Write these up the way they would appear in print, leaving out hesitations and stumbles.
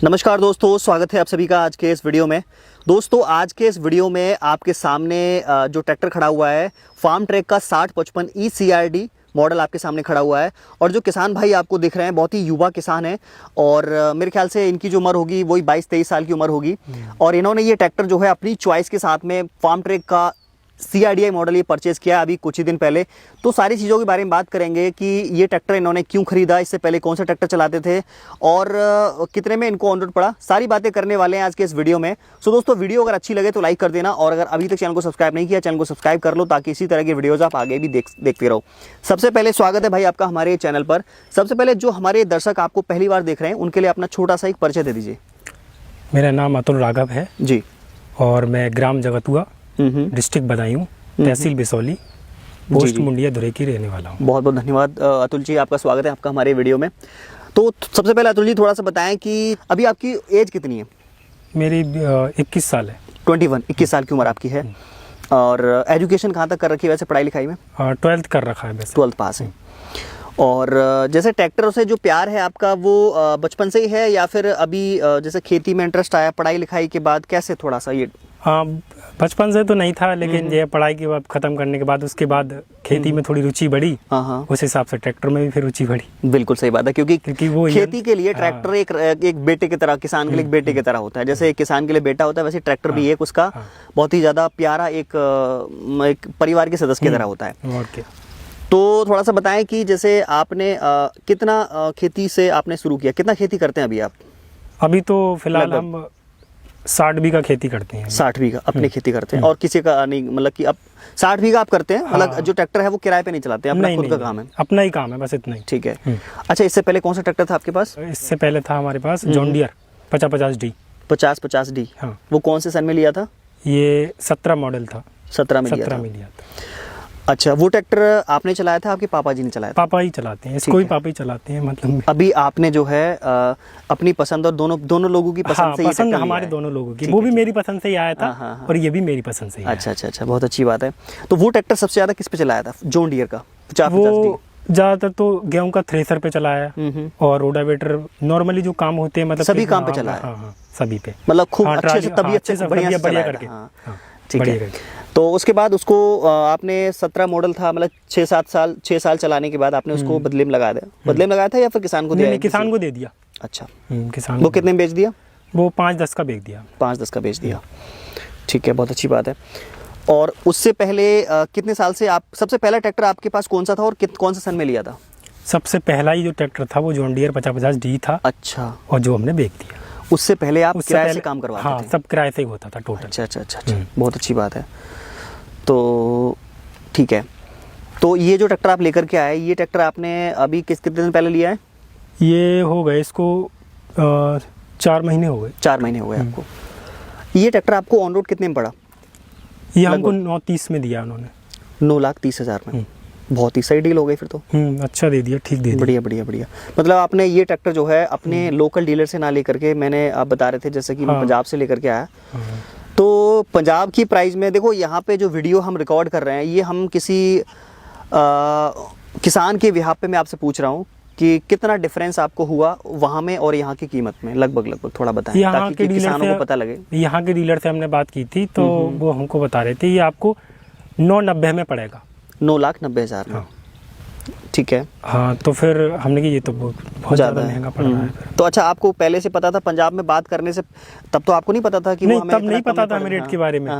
नमस्कार दोस्तों, स्वागत है आप सभी का आज के इस वीडियो में। दोस्तों आज के इस वीडियो में आपके सामने जो ट्रैक्टर खड़ा हुआ है फार्म ट्रैक का 6055 ECRD मॉडल आपके सामने खड़ा हुआ है। और जो किसान भाई आपको दिख रहे हैं बहुत ही युवा किसान हैं और मेरे ख्याल से इनकी जो उम्र होगी वही 22-23 साल की उम्र होगी। और इन्होंने ये ट्रैक्टर जो है अपनी चॉइस के साथ में फार्म ट्रैक का CRDI मॉडल ये परचेज़ किया अभी कुछ ही दिन पहले। तो सारी चीज़ों के बारे में बात करेंगे कि ये ट्रैक्टर इन्होंने क्यों खरीदा, इससे पहले कौन सा ट्रैक्टर चलाते थे और कितने में इनको ऑन रोड पड़ा, सारी बातें करने वाले हैं आज के इस वीडियो में। सो दोस्तों वीडियो अगर अच्छी लगे तो लाइक कर देना और अगर अभी तक चैनल को सब्सक्राइब नहीं किया चैनल को सब्सक्राइब कर लो ताकि इसी तरह की वीडियोज़ आप आगे भी देखते रहो। सबसे पहले स्वागत है भाई आपका हमारे चैनल पर। सबसे पहले जो हमारे दर्शक आपको पहली बार देख रहे हैं उनके लिए अपना छोटा सा एक परिचय दे दीजिए। मेरा नाम अतुल राघव है जी और मैं ग्राम जगतुआ डिस्ट्रिक्ट बदायूं तहसील बिसौली पोस्ट मुंडिया दुरे की रहने वाला हूँ। बहुत बहुत धन्यवाद अतुल जी, आपका स्वागत है आपका हमारे वीडियो में। तो सबसे पहले अतुल जी थोड़ा सा बताएं कि अभी आपकी एज कितनी है? मेरी 21 साल है। 21 साल की उम्र आपकी है। और एजुकेशन कहाँ तक कर रखी है वैसे पढ़ाई लिखाई में? 12th कर रखा है वैसे। 12th पास है। और जैसे ट्रैक्टर से जो प्यार है आपका वो बचपन से ही है या फिर अभी जैसे खेती में इंटरेस्ट आया पढ़ाई लिखाई के बाद, कैसे थोड़ा सा ये? बचपन से तो नहीं था लेकिन ये पढ़ाई के बाद ख़त्म करने के बाद उसके बाद खेती में थोड़ी रुचि बढ़ी। उस हिसाब से ट्रैक्टर में भी फिर रुचि बढ़ी। बिल्कुल सही बात है क्योंकि वो खेती के लिए ट्रैक्टर एक बेटे की तरह, किसान के लिए एक बेटे की तरह होता है। जैसे एक किसान के लिए बेटा होता है वैसे ट्रैक्टर भी एक उसका बहुत ही ज़्यादा प्यारा एक परिवार के सदस्य की तरह होता है। और क्या। तो थोड़ा सा बताएं कि जैसे आपने कितना खेती से आपने शुरू किया, कितना खेती करते हैं अभी आप? अभी तो फिलहाल हम 60 बीघा खेती करते हैं। 60 बीघा अपनी खेती करते हैं और किसी का नहीं, मतलब कि अब 60 बीघा आप करते हैं, मतलब जो ट्रैक्टर है वो किराए पे नहीं चलाते हैं, अपना खुद का काम है? अपना ही काम है बस, इतना ही। ठीक है। अच्छा, इससे पहले कौन सा ट्रैक्टर था आपके पास? इससे पहले था हमारे पास जॉन डियर 5050D। 5050D। हाँ। वो कौन से सन में लिया था? ये 17 मॉडल था। 17 में लिया था। अच्छा, वो ट्रैक्टर आपने चलाया था आपके पापा जी ने चलाया था? पापा ही चलाते हैं इसको, ही पापा ही चलाते हैं मतलब। अभी आपने जो है अपनी पसंद और दोनों लोगों की पसंद से ये पसंद हमारे दोनों लोगों की, वो भी मेरी पसंद से ही आया था और ये भी मेरी पसंद से ही। अच्छा, बहुत अच्छी बात है। तो वो ट्रैक्टर सबसे ज्यादा किस पे चलाया था? जॉन डियर का 5050D? ज्यादातर तो गेहूं का थ्रेसर पे चलाया और रोटावेटर नॉर्मली जो काम होते हैं मतलब सभी काम पे चलाया। सभी पे, मतलब खूब अच्छे से तबीयत से बढ़िया करके। ठीक है। तो उसके बाद उसको आपने 17 मॉडल था, मतलब 6 साल चलाने के बाद आपने उसको बदले में लगा दिया? बदले में लगाया था या फिर किसान को दिया? किसान को दे दिया। अच्छा, किसान वो कितने में बेच दिया? वो 5-10 का बेच दिया। 5-10 का बेच दिया। ठीक है, बहुत अच्छी बात है। और उससे पहले कितने साल से आप, सबसे पहला ट्रैक्टर आपके पास कौन सा था और कौन सा सन में लिया था? सबसे पहला ही जो ट्रैक्टर था वो जॉन डियर 5050D था। अच्छा। और जो हमने बेच दिया। उससे पहले आप किराए से काम करवाते थे? हाँ, सब किराए से ही होता था टोटल। अच्छा, बहुत अच्छी बात है। तो ठीक है, तो ये जो ट्रैक्टर आप लेकर के आए, ये ट्रैक्टर आपने अभी कितने दिन पहले लिया है? ये हो गए इसको 4 महीने हो गए। 4 महीने हो गए आपको। ये ट्रैक्टर आपको ऑन रोड कितने में पड़ा? ये हमको 930 में दिया उन्होंने। 9,30,000 में। बहुत ही सही डील हो गई फिर तो। अच्छा दे दिया, ठीक दे दिया। बढ़िया। मतलब आपने ये ट्रैक्टर जो है अपने लोकल डीलर से ना लेकर के, मैंने आप बता रहे थे जैसे कि मैं पंजाब से लेकर के आया। तो पंजाब की प्राइस में देखो, यहाँ पे जो वीडियो हम रिकॉर्ड कर रहे हैं ये हम किसी किसान के बिहाफ पे मैं आपसे पूछ रहा हूँ कि कितना डिफरेंस आपको हुआ वहाँ में और यहाँ की कीमत में, लगभग थोड़ा बताएं ताकि किसानों को पता लगे। यहाँ के डीलर से हमने बात की थी तो वो हमको बता रहे थे ये आपको 990 में पड़ेगा। 9,90,000 में। ठीक है। हाँ, तो फिर हमने कि ये तो बहुत ज़्यादा महंगा पड़ रहा है। तो अच्छा, आपको पहले से पता था पंजाब में बात करने से? तब तो आपको नहीं पता था कि नहीं, तब नहीं पता था हमें रेट के बारे में।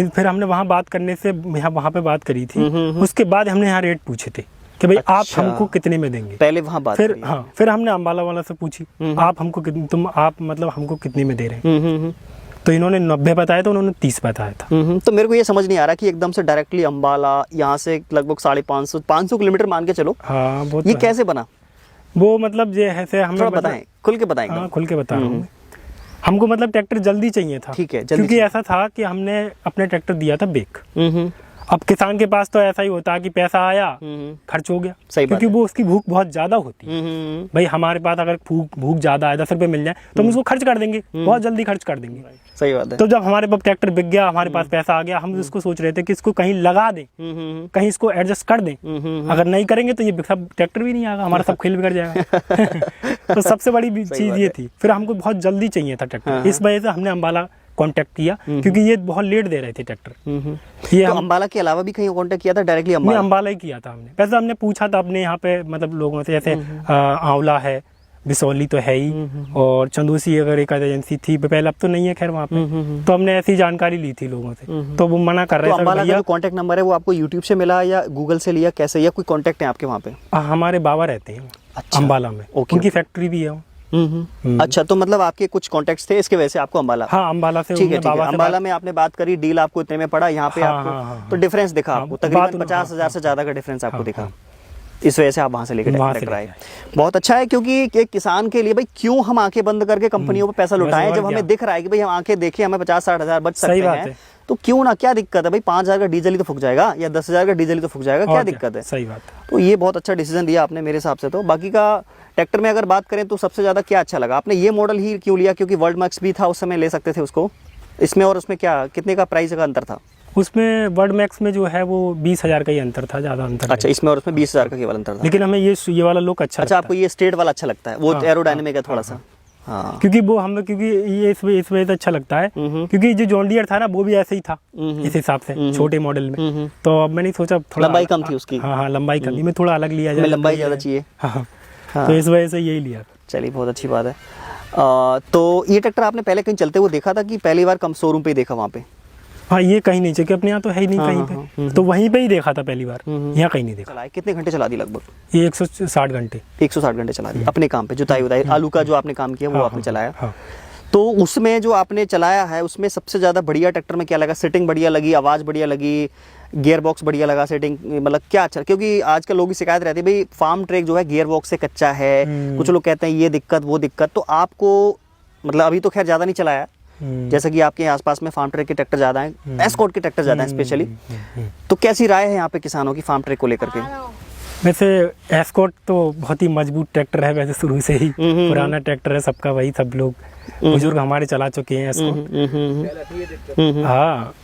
फिर हमने वहाँ बात करने से वहाँ पे बात करी थी, उसके बाद हमने यहाँ रेट पूछे थे कि भाई आप हमको कितने में देंगे। पहले वहाँ बात फिर फिर हमने अम्बाला वाला से पूछी आप हमको आप मतलब हमको कितने में दे रहे हैं। तो इन्होंने 90 बताया था, उन्होंने 30 बताया था। तो मेरे को ये समझ नहीं आ रहा कि एकदम से डायरेक्टली अम्बाला यहाँ से लगभग 550 किलोमीटर मान के चलो। हाँ, वो ये कैसे बना? वो मतलब ये ऐसे हमें बताएं, खुल के बताएं। हाँ, खुल के बता रहा हूँ। हमको मतलब ट्रैक्टर जल्दी चाहिए था। ठीक है, क्योंकि ऐसा था कि हमने अपने ट्रैक्टर दिया था बेक अब किसान के पास तो ऐसा ही होता है कि पैसा आया खर्च हो गया, सही बात क्योंकि वो उसकी भूख बहुत ज्यादा होती है। भाई हमारे पास अगर भूख ज्यादा है, 10 रुपए मिल जाए तो हम उसको खर्च कर देंगे, बहुत जल्दी खर्च कर देंगे। सही बात है। तो जब हमारे पास ट्रैक्टर बिक गया, हमारे पास पैसा आ गया, हम उसको सोच रहे थे कि इसको कहीं लगा दें, कहीं इसको एडजस्ट कर दें। अगर नहीं करेंगे तो ये सब ट्रैक्टर भी नहीं आएगा, हमारा सब खेल बिगड़ जाएगा। तो सबसे बड़ी चीज ये थी। फिर हमको बहुत जल्दी चाहिए था ट्रैक्टर, इस वजह से हमने अम्बाला कांटेक्ट किया, क्योंकि ये बहुत लेट दे रहे थे ट्रैक्टर। ये तो अम्बाला के अलावा भी कहीं कांटेक्ट किया था डायरेक्टली? अम्बाला ही किया था हमने। वैसे हमने पूछा था अपने यहाँ पे मतलब लोगों से, जैसे आंवला है, बिसौली तो है ही, और चंदूसी अगर एक एजेंसी थी पहले, अब तो नहीं है खैर वहाँ पे। तो हमने ऐसी जानकारी ली थी लोगों से, तो वो मना कर रहे थे। अम्बाला का जो कांटेक्ट नंबर है वो आपको यूट्यूब से मिला या गूगल से लिया, कैसे, या कोई कांटेक्ट है आपके वहाँ पे? हमारे बाबा रहते हैं अम्बाला में, उनकी फैक्ट्री भी है। अच्छा, तो मतलब आपके कुछ कॉन्टेक्ट्स थे, इसके वजह से आपको अम्बाला? हाँ, अम्बाला से। ठीक है, अम्बाला में आपने बात करी, डील आपको इतने में पड़ा, यहाँ पे आपको तो डिफरेंस दिखा, आपको तकरीबन 50,000 से ज्यादा का डिफरेंस आपको दिखा, इस वजह से आप वहां से लेकर ट्रैक्टर आए। बहुत अच्छा है, क्योंकि एक किसान के लिए भाई क्यों हम आंखें बंद करके कंपनियों पे पैसा लुटाएं, जब हमें दिख रहा है कि भाई हम आंखें देखिए हमें 50-60 हजार बच सकते हैं, तो क्यों ना, क्या दिक्कत है भाई? 5,000 का डीजल ही तो फूक जाएगा, या 10,000 का डीजल ही तो फूक जाएगा, क्या दिक्कत है? सही बात। तो ये बहुत अच्छा डिसीजन दिया आपने मेरे हिसाब से। तो बाकी का ट्रैक्टर में अगर बात करें तो सबसे ज्यादा क्या अच्छा लगा आपने? ये मॉडल ही क्यों लिया? क्योंकि वर्ल्ड मैक्स भी था उस समय, ले सकते थे उसको, इसमें और उसमें क्या, कितने का प्राइस का अंतर था? उसमें वर्ल्ड मैक्स में जो है वो 20,000 का ही अंतर था, ज्यादा अंतर। अच्छा, इसमें और उसमें 20,000 का केवल अंतर था। लेकिन हमें ये वाला लुक अच्छा आपको ये स्ट्रेट वाला अच्छा लगता है, वो एरोडायनेमिक है थोड़ा सा। हाँ, क्योंकि वो हमें, क्योंकि ये इस वजह से अच्छा लगता है, क्योंकि जो जॉन डियर था ना वो भी ऐसे ही था इस हिसाब से, छोटे मॉडल में। तो अब मैंने सोचा थोड़ा लंबाई कम थी उसकी। हाँ, लंबाई कम थी, मैं थोड़ा अलग लिया जाए, लंबाई ज्यादा चाहिए। तो इस वजह से यही लिया। चलिए, बहुत अच्छी बात है। तो ये ट्रैक्टर आपने पहले कहीं चलते हुए देखा था कि पहली बार कम शोरूम पे ही देखा वहाँ पे? हाँ, ये कहीं नहीं चाहिए, अपने यहाँ तो है ही नहीं कहीं पे, तो वहीं पे ही देखा था पहली बार, यहाँ कहीं नहीं देखा। कितने घंटे चला दी लगभग? ये 160 घंटे। 160 घंटे चला दी अपने काम पे, जुताई उताई आलू का जो आपने काम किया वो आपने चलाया। तो उसमें जो आपने चलाया है उसमें सबसे ज्यादा बढ़िया ट्रैक्टर में क्या लगा? सेटिंग बढ़िया लगी, आवाज बढ़िया लगी, गियर बॉक्स बढ़िया लगा, सेटिंग मतलब क्या अच्छा? क्योंकि आजकल लोगों की शिकायत रहती है भाई फार्म ट्रैक जो है गियर बॉक्स से कच्चा है, कुछ लोग कहते हैं ये दिक्कत वो दिक्कत। तो आपको मतलब अभी तो खैर ज्यादा नहीं चलाया, जैसा कि आपके आसपास में फार्म ट्रैक के ट्रैक्टर ज्यादा हैं, एस्कॉर्ट के ट्रैक्टर ज्यादा हैं स्पेशली, तो कैसी राय है यहाँ पे किसानों की फार्म ट्रैक को लेकर के? वैसे एस्कॉर्ट तो बहुत ही मजबूत ट्रैक्टर है, वैसे शुरू से ही पुराना ट्रैक्टर है सबका, वही सब लोग बुजुर्ग हमारे चला चुके हैं एस्कॉर्ट। हाँ,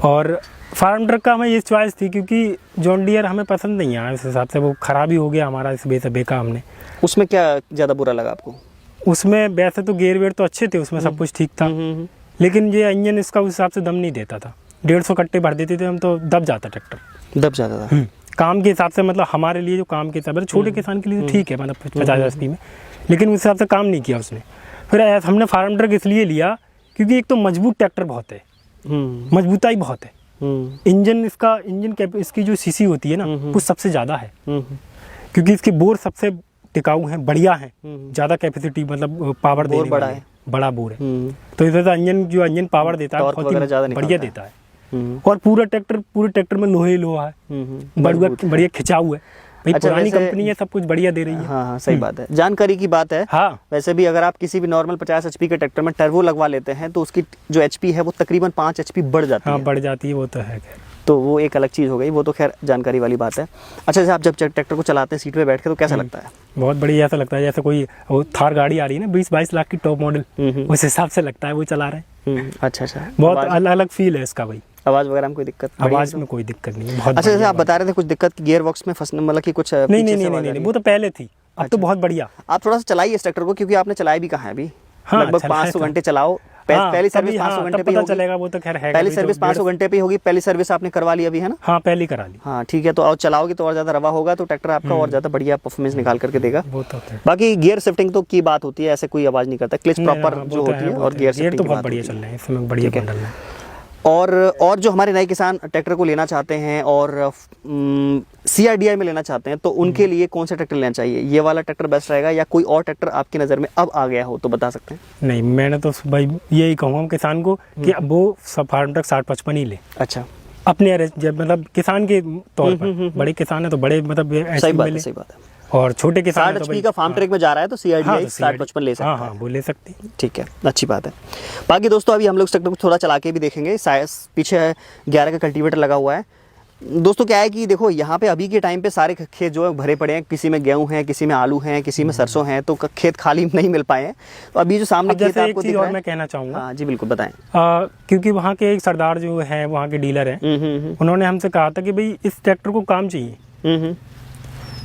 और फार्म ट्रक का हमें ये चॉइस थी क्योंकि जॉन डियर हमें पसंद नहीं आया, इस हिसाब से वो खराब ही हो गया हमारा, इस वजह से बेका हमने। उसमें क्या ज्यादा बुरा लगा आपको? उसमें वैसे तो गेयर वेयर तो अच्छे थे, उसमें सब कुछ ठीक था, लेकिन ये इंजन इसका उस हिसाब से दम नहीं देता था। 150 कट्टे भर देते थे हम तो दब जाता ट्रैक्टर, दब जाता था। काम के हिसाब से, मतलब हमारे लिए जो काम के हिसाब से, छोटे किसान के लिए तो ठीक है मतलब 50 SP में, लेकिन उस हिसाब से काम नहीं किया उसने। फिर हमने फार्म ट्रक इसलिए लिया क्योंकि एक तो मजबूत ट्रैक्टर बहुत है, मजबूताई बहुत है, इंजन इसकी जो सीसी होती है ना वो सबसे ज्यादा है, क्योंकि इसके बोर सबसे टिकाऊ हैं, बढ़िया हैं, ज्यादा कैपेसिटी मतलब पावर देने वाले हैं, बड़ा बोर है, तो इस वजह से इंजन पावर देता है, बहुत ही बढ़िया देता है। और पूरे ट्रैक्टर में लोहे लोहा है, बढ़िया खिंचाऊ है भाई। अच्छा, पुरानी कंपनी है, सब कुछ बढ़िया दे रही है। हाँ, सही बात है, जानकारी की बात है। हाँ, वैसे भी अगर आप किसी भी नॉर्मल 50 HP के ट्रैक्टर में टर्बो लगवा लेते हैं तो उसकी जो HP है वो तकरीबन 5 HP बढ़ जाती है। हाँ, बढ़ जाती है, वो तो है, तो वो एक अलग चीज़ हो गई, वो तो खैर जानकारी वाली बात है। अच्छा, जैसे आप जब ट्रैक्टर को चलाते हैं सीट पे बैठ के तो कैसा लगता है? बहुत बढ़िया ऐसा लगता है जैसे कोई वो थार गाड़ी आ रही है ना 20-22 लाख की टॉप मॉडल, उस हिसाब से लगता है वो चला रहे हैं। अच्छा, बहुत अलग फील है इसका भाई। आवाज वगैरह में कोई दिक्कत? आवाज में कोई दिक्कत नहीं है, बहुत अच्छा। जैसे आप बता रहे थे कुछ दिक्कत गियर बॉक्स में फंसने, मतलब कि कुछ नहीं, वो तो पहले थी, अब तो बहुत बढ़िया। आप थोड़ा सा चलाइए इस ट्रैक्टर को, क्योंकि आपने चलाया भी कहाँ है अभी, लगभग 500 घंटे चलाओ। पहली सर्विस 500 घंटे पे चलेगा, वो तो खैर है, पहली सर्विस 500 घंटे पे होगी। पहली सर्विस आपने करवा ली अभी है ना? हाँ, पहली करा ली। हाँ, ठीक है, तो और चलाओगे तो और ज्यादा रवा होगा, तो ट्रैक्टर आपका और ज्यादा बढ़िया परफॉर्मेंस निकाल करके देगा। वो तो बाकी गियर शिफ्टिंग तो की बात होती है, ऐसे कोई आवाज नहीं करता, क्लिच प्रॉपर जो होती है, और गियर शिफ्टिंग तो बहुत बढ़िया चल रहे हैं इसमें, बढ़िया मॉडल है। और जो हमारे नए किसान ट्रैक्टर को लेना चाहते हैं और CRDI में लेना चाहते हैं तो उनके लिए कौन सा ट्रैक्टर लेना चाहिए? ये वाला ट्रैक्टर बेस्ट रहेगा या कोई और ट्रैक्टर आपकी नज़र में अब आ गया हो तो बता सकते हैं? नहीं, मैंने तो भाई यही कहूँगा किसान को कि वो फार्म ट्रक 60-55 ही ले। अच्छा, अपने मतलब किसान के तौर पर, बड़े किसान है तो बड़े मतलब सही बात है, और छोटे किसान 60 HP का फार्म ट्रैक में जा रहा है तो CRDI 60-55 ले सकते हैं। हाँ, वो ले सकते हैं। ठीक है, अच्छी बात है। बाकी दोस्तों अभी हम लोग ट्रैक्टर को थोड़ा चला के भी देखेंगे। पीछे 11 का कल्टीवेटर लगा हुआ है, दोस्तों क्या है कि देखो यहाँ पे अभी के टाइम पे सारे खेत जो है भरे पड़े हैं, किसी में गेहूं है, किसी में आलू हैं, किसी में सरसों हैं, तो खेत खाली नहीं मिल पाए हैं। तो अभी जो सामने अब खेत जैसे एक आपको चीज़ दिख और रहा है, मैं कहना चाहूँगा। हाँ जी बिल्कुल बताएं। क्योंकि वहाँ के एक सरदार जो है, वहाँ के डीलर हैं, उन्होंने हमसे कहा था कि भाई इस ट्रैक्टर को काम चाहिए,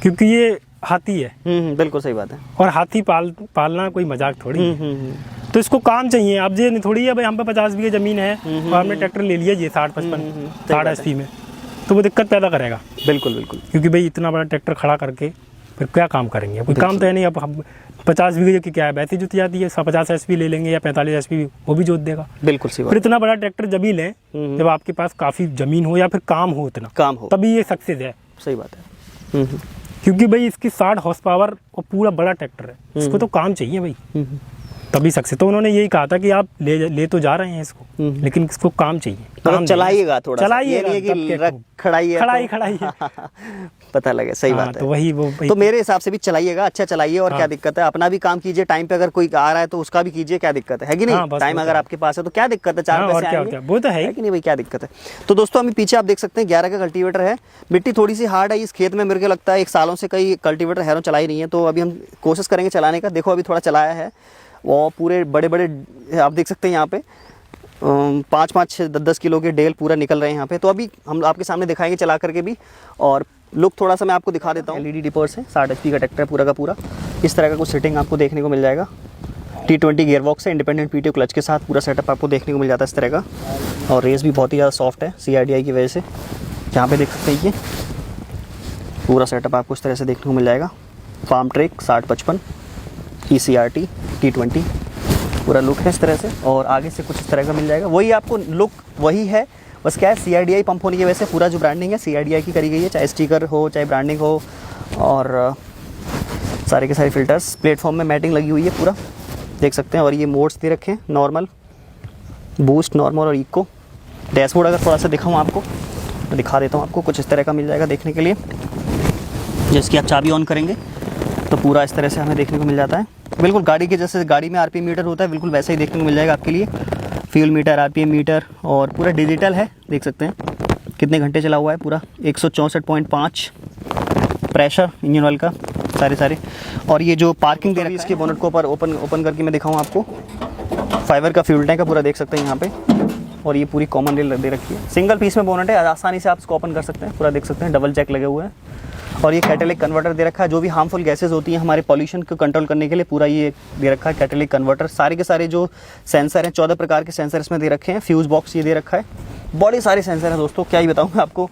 क्योंकि ये हाथी है। बिल्कुल सही बात है। और हाथी पालना कोई मजाक थोड़ी है। तो इसको काम चाहिए। अब ये थोड़ी है भाई हम पे 50 बीघे जमीन है और हमने ट्रैक्टर ले लिया ये 60-55 60 HP में, तो वो दिक्कत पैदा करेगा। बिल्कुल बिल्कुल। क्योंकि भाई इतना बड़ा ट्रैक्टर खड़ा करके फिर क्या काम करेंगे, कोई काम तो है नहीं। अब हम 50 बीघे की क्या है, वैसे जुत जाती है, 50 SP ले लेंगे या 45 SP वो भी जोत देगा। बिल्कुल सही बात। फिर इतना बड़ा ट्रैक्टर जब ही लें जब आपके पास काफ़ी ज़मीन हो या फिर काम हो, इतना काम हो, तभी ये सक्सेस है। सही बात है। क्योंकि भाई इसकी 60 हॉर्स पावर और पूरा बड़ा ट्रैक्टर है, इसको तो काम चाहिए भाई, तभी सक्सेस। तो उन्होंने यही कहा था कि आप ले तो जा रहे हैं इसको, लेकिन इसको काम चाहिए, काम चलाइएगा थोड़ा, चलाइएगा, खड़ाई पता लगे। सही बात है। तो वही वो तो मेरे हिसाब से भी चलाइएगा, अच्छा चलाइए। और क्या दिक्कत है, अपना भी काम कीजिए टाइम पे। अगर कोई आ रहा है तो उसका भी कीजिए, क्या दिक्कत है कि नहीं। टाइम अगर आपके पास है तो क्या दिक्कत है, 4 पैसे आएंगे, वो तो है कि नहीं भाई, क्या दिक्कत है। तो दोस्तों अभी पीछे आप देख सकते हैं 11 का कल्टीवेटर है। मिट्टी थोड़ी सी हार्ड है इस खेत में, मेरे को लगता है 1 सालों से कई कल्टीवेटर हैरों चलाई नहीं है। तो अभी हम कोशिश करेंगे चलाने का। देखो अभी थोड़ा चलाया है, वो पूरे बड़े बड़े आप देख सकते हैं यहाँ पे 5-5 10-10 किलो के डेल पूरा निकल रहे हैं यहाँ पे। तो अभी हम आपके सामने दिखाएंगे चला करके भी, और लुक थोड़ा सा मैं आपको दिखा देता हूँ। LED डिपर्स है, 60 HP का ट्रैक्टर पूरा का पूरा। इस तरह का कुछ सेटिंग आपको देखने को मिल जाएगा। T20 गियर बॉक्स है, इंडिपेंडेंट PTO क्लच के साथ पूरा सेटअप आपको देखने को मिल जाता है इस तरह का। और रेस भी बहुत ही ज़्यादा सॉफ्ट है CRDI की वजह से। यहाँ पे देख सकते हैं ये पूरा सेटअप आपको इस तरह से देखने को मिल जाएगा। फार्म ट्रैक 6055 ECRT T20 पूरा लुक है इस तरह से। और आगे से कुछ इस तरह का मिल जाएगा, वही आपको लुक वही है, बस क्या है CRDI पंप होने की वजह से पूरा जो ब्रांडिंग है CRDI की करी गई है, चाहे स्टिकर हो चाहे ब्रांडिंग हो। और सारे के सारे फिल्टर्स, प्लेटफॉर्म में मैटिंग लगी हुई है पूरा देख सकते हैं। और ये मोड्स दे रखे हैं, नॉर्मल, बूस्ट, नॉर्मल और इको। डैशबोर्ड अगर थोड़ा सा दिखाऊँ आपको तो दिखा देता हूँ आपको, कुछ इस तरह का मिल जाएगा देखने के लिए। जिसकी आप चाबी ऑन करेंगे तो पूरा इस तरह से हमें देखने को मिल जाता है। बिल्कुल गाड़ी के जैसे गाड़ी में RPM मीटर होता है, बिल्कुल वैसा ही देखने को मिल जाएगा आपके लिए। फ्यूल मीटर, RPM मीटर, और पूरा डिजिटल है, देख सकते हैं कितने घंटे चला हुआ है पूरा। 164.5 प्रेशर इंजन ऑयल का सारे। और ये जो पार्किंग दे रखी है इसके बोनट को ऊपर ओपन करके मैं दिखाऊँ आपको। फाइबर का फ्यूल टैंक का पूरा देख सकते हैं यहाँ पे। और ये पूरी कॉमन रेल दे रखी है, सिंगल पीस में बोनट है, आसानी से आप इसको ओपन कर सकते हैं। पूरा देख सकते हैं डबल जैक लगे हुए हैं। और ये कैटेलिक कन्वर्टर दे रखा है, जो भी हार्मफुल गैसेस होती हैं हमारे पॉल्यूशन को कंट्रोल करने के लिए पूरा ये दे रखा है कैटेलिक कन्वर्टर। सारे के सारे जो सेंसर हैं, 14 प्रकार के सेंसर इसमें दे रखे हैं। फ्यूज बॉक्स ये दे रखा है, बड़े सारे सेंसर हैं दोस्तों, क्या ही बताऊँ मैं आपको।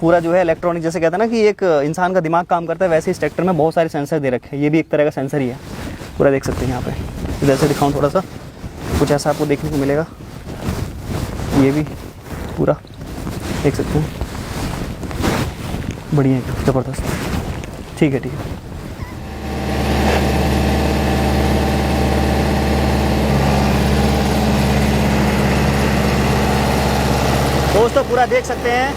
पूरा जो है इलेक्ट्रॉनिक, जैसे कहते हैं ना कि एक इंसान का दिमाग काम करता है, वैसे इस ट्रैक्टर में बहुत सारे सेंसर दे रखे हैं। ये भी एक तरह का सेंसर ही है, पूरा देख सकते हैं यहाँ पे। इधर से दिखाऊँ थोड़ा सा, कुछ ऐसा आपको देखने को मिलेगा। ये भी पूरा देख सकते हैं, बढ़िया है, ज़बरदस्त। ठीक है। दोस्तों पूरा देख सकते हैं,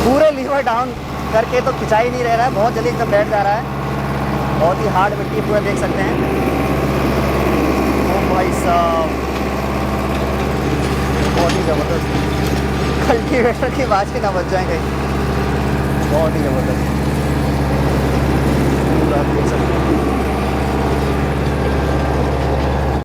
पूरे लीवर डाउन करके तो खिंचा ही नहीं रह रहा है, बहुत जल्दी एकदम बैठ जा रहा है। बहुत ही हार्ड मिट्टी पूरा देख सकते हैं। ओ भाई साहब, बहुत ही ज़बरदस्त। कल्टीवेटर की आवाज़ के ना बच जाएंगे, बहुत ही ज़बरदस्त। पूरा देख सकते हैं।